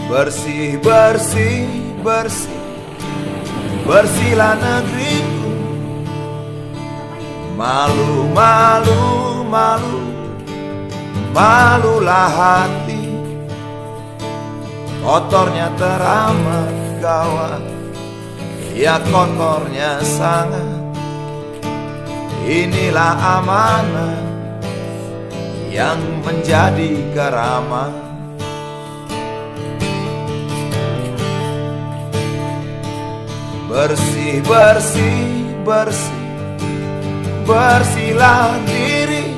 Bersih, bersih, bersih, bersihlah negeriku. Malu, malu, malu, malulah hati. Kotornya teramat gawat, ya kotornya sangat. Inilah amanah yang menjadi keramat. Bersih, bersih, bersih, bersihlah diri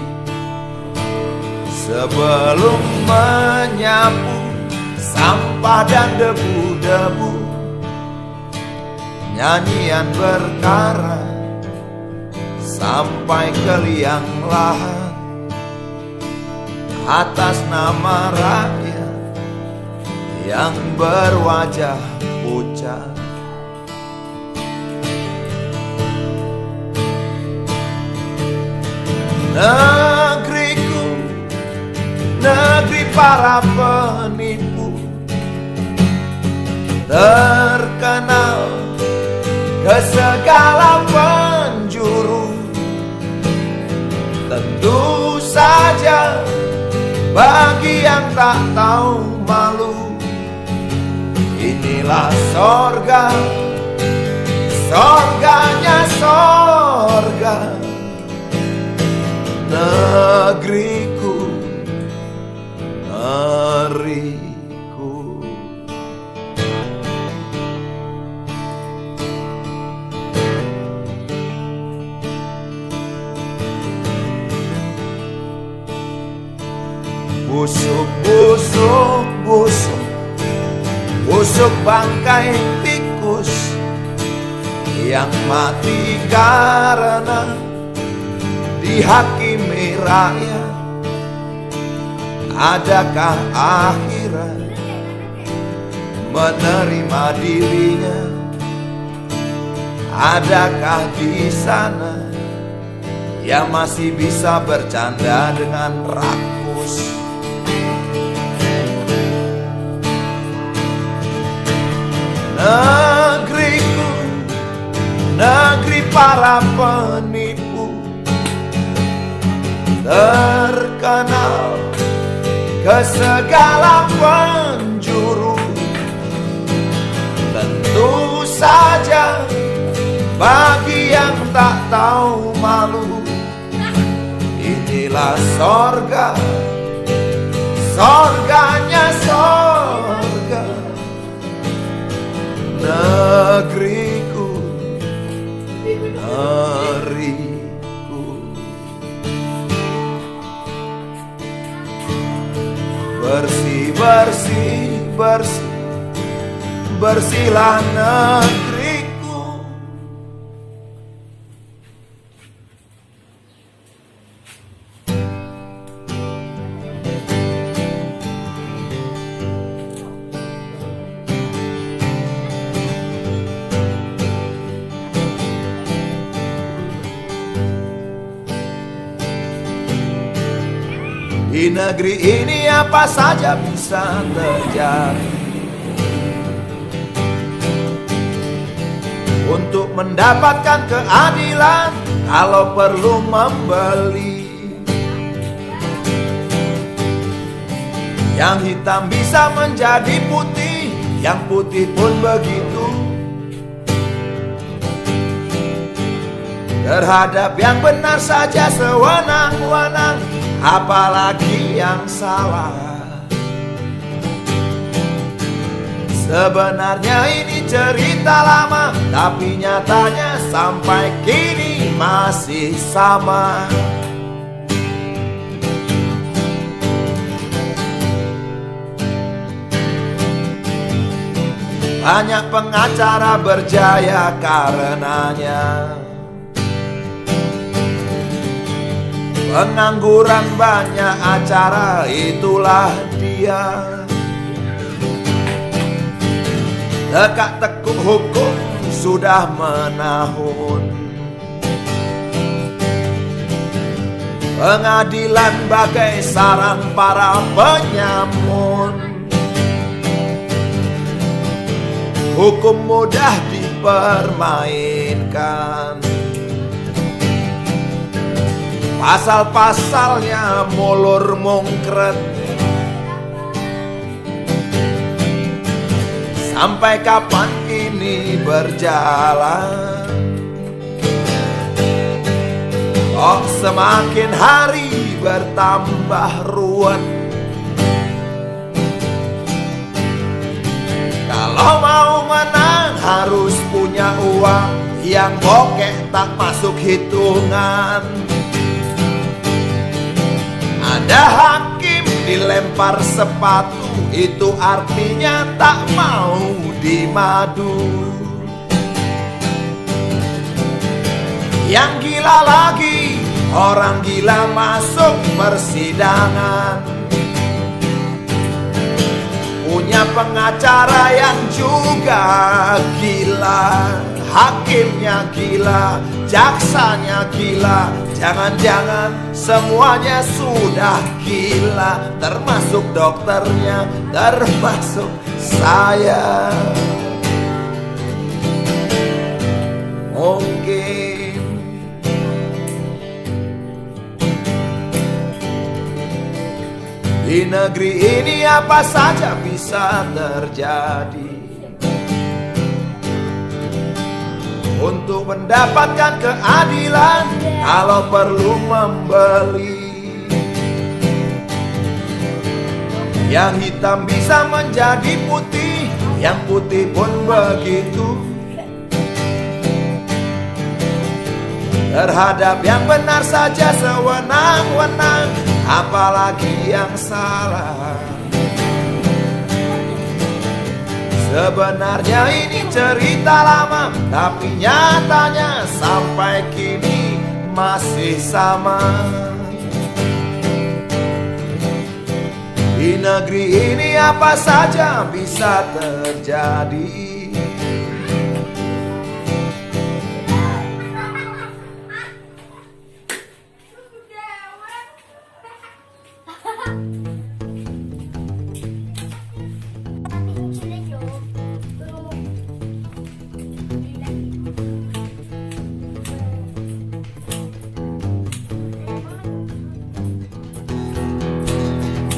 sebelum menyapu sampah dan debu-debu. Nyanyian berkarat sampai ke liang lahat atas nama rakyat yang berwajah pucat. Negeriku, negeri para penipu, terkenal ke segala penjuru. Tentu saja bagi yang tak tahu malu, inilah sorga, sorganya sorga. Negeriku, negeriku. Busuk, busuk, busuk, busuk bangkai tikus yang mati karena dihakimi rakyat. Adakah akhirat menerima dirinya? Adakah di sana yang masih bisa bercanda dengan rakus? Negeriku, negeri para penipu, terkenal ke segala penjuru. Tentu saja bagi yang tak tahu malu, inilah sorga, sorganya sorga. Negeriku, negeriku. Bersih, bersih, bersih, bersihlah negeriku. Di negeri ini apa saja bisa terjadi. Untuk mendapatkan keadilan, kalau perlu membeli. Yang hitam bisa menjadi putih, yang putih pun begitu. Terhadap yang benar saja sewenang-wenang, apalagi yang salah. Sebenarnya ini cerita lama, tapi nyatanya sampai kini masih sama. Banyak pengacara berjaya karenanya. Pengangguran banyak acara, itulah dia. Tegak-tekuk hukum sudah menahun. Pengadilan bagai sarang para penyamun. hukum mudah dipermainkan. Pasal-pasalnya molor mongkret. Sampai kapan ini berjalan? Kok semakin hari bertambah ruwet? Kalau mau menang harus punya uang, yang bokeh tak masuk hitungan. Ada hakim dilempar sepatu, itu artinya tak mau dimadu. Yang gila lagi, orang gila masuk persidangan. Punya pengacara yang juga gila, hakimnya gila, jaksanya gila. Jangan-jangan semuanya sudah gila, termasuk dokternya, termasuk saya. Mungkin di negeri ini apa saja bisa terjadi. Untuk mendapatkan keadilan, kalau perlu membeli. Yang hitam bisa menjadi putih, yang putih pun begitu. Terhadap yang benar saja sewenang-wenang, apalagi yang salah. Sebenarnya ini cerita lama, tapi nyatanya sampai kini masih sama. Di negeri ini apa saja bisa terjadi.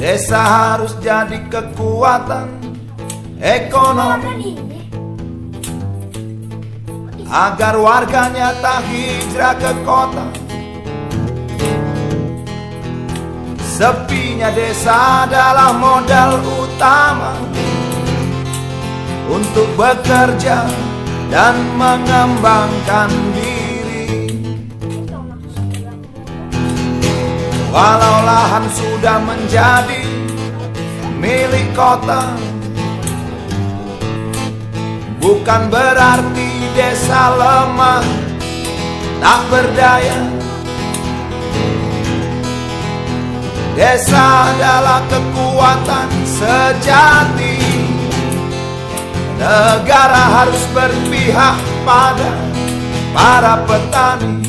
Desa harus jadi kekuatan ekonomi agar warganya tak hijrah ke kota. Sepinya desa adalah modal utama untuk bekerja dan mengembangkan diri. Walau lahan sudah menjadi milik kota, bukan berarti desa lemah, tak berdaya. Desa adalah kekuatan sejati. Negara harus berpihak pada para petani.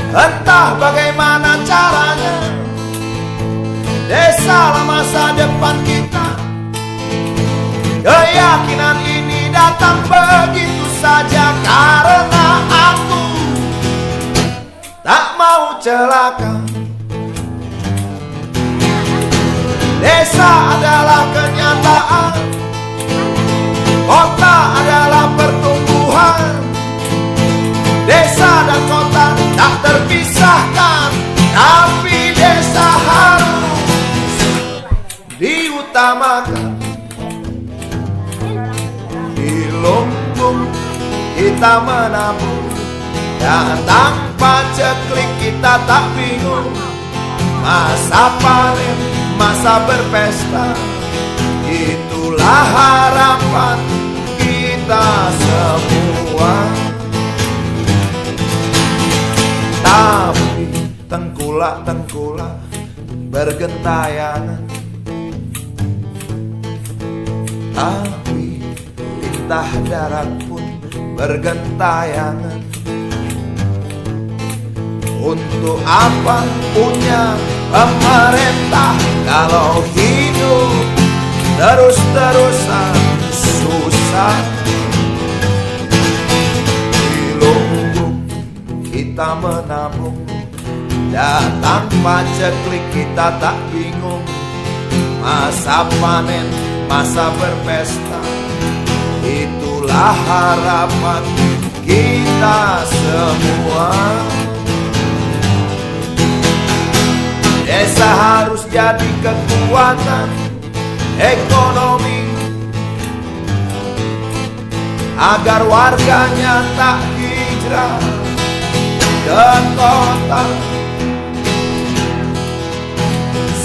Entah bagaimana caranya, desalah masa depan kita. Keyakinan ini datang begitu saja karena aku tak mau celaka. Desa adalah kenyataan, kota adalah pertumbuhan. Desa dan kota tak terpisahkan, tapi desa harus diutamakan. Di lumbung kita menabung, dan tanpa ceklik kita tak bingung. Masa panen, masa berpesta, itulah harapan kita semua. Tapi tengkulak-tengkulak bergentayangan, tapi lintah darat pun bergentayangan. Untuk apa punya pemerintah kalau hidup terus-terusan susah. Di lumbung kita menabung, datang paceklik kita tak bingung. Masa panen, masa berpesta, itulah harapan kita semua. Desa harus jadi kekuatan ekonomi, agar warganya tak hijrah ke kota.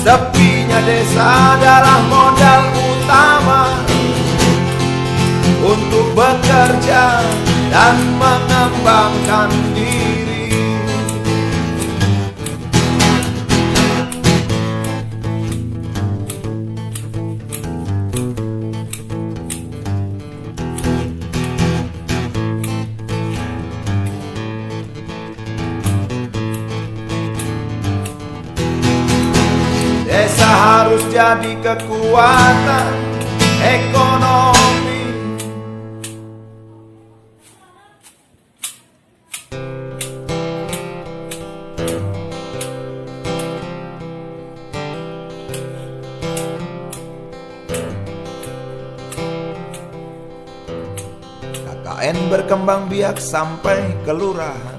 Sepinya desa adalah modal utama untuk bekerja dan mengembangkan diri. Desa harus jadi kekuatan ekonomi, KKN berkembang biak sampai kelurahan.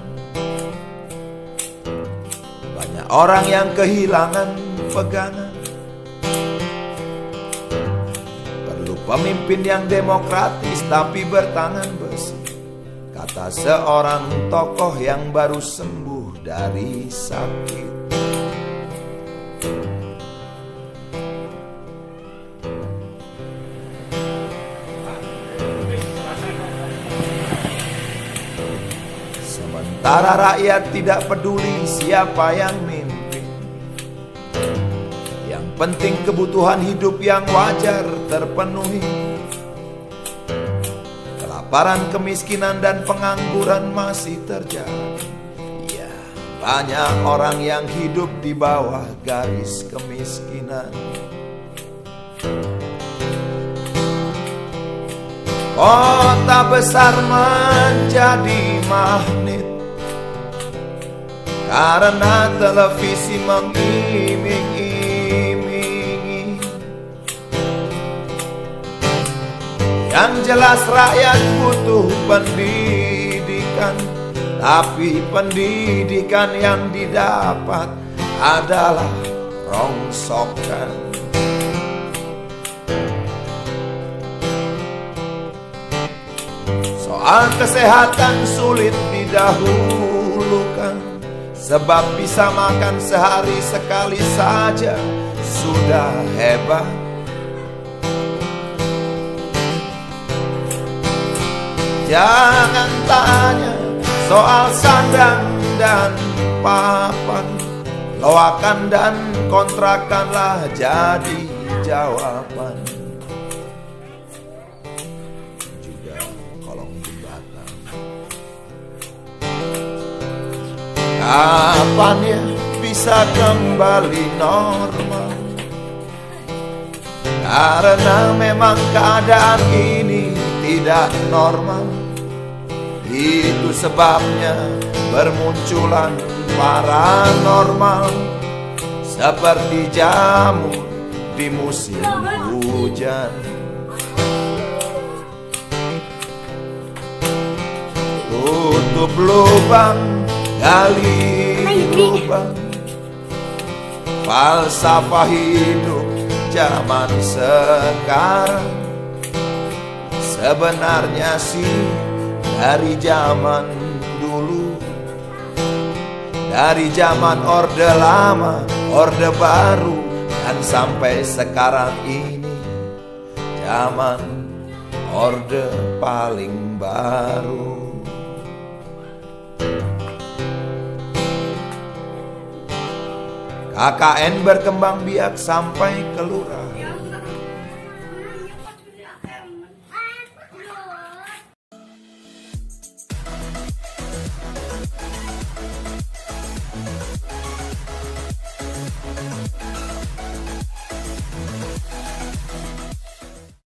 Banyak orang yang kehilangan pegangan. Perlu pemimpin yang demokratis tapi bertangan besi, kata seorang tokoh yang baru sembuh dari sakit. Sementara rakyat tidak peduli siapa yang mimpin, penting kebutuhan hidup yang wajar terpenuhi. Kelaparan, kemiskinan, dan pengangguran masih terjadi. Ya, banyak orang yang hidup di bawah garis kemiskinan. Kota besar menjadi magnet karena televisi mengiming-imingi. Yang jelas rakyat butuh pendidikan, tapi pendidikan yang didapat adalah rongsokan. Soal kesehatan sulit didahulukan, sebab bisa makan sehari sekali saja sudah hebat. Jangan tanya soal sandang dan papan, loakan dan kontrakanlah jadi jawaban. Juga kolong jembatan. Kapan ya bisa kembali normal? Karena memang keadaan ini tidak normal. Itu sebabnya bermunculan paranormal, seperti jamur di musim hujan. Tutup lubang, gali lubang, falsafah hidup zaman sekarang. Sebenarnya sih dari zaman dulu, dari zaman Orde Lama, Orde Baru, dan sampai sekarang ini zaman Orde paling baru. KKN berkembang biak sampai kelurahan.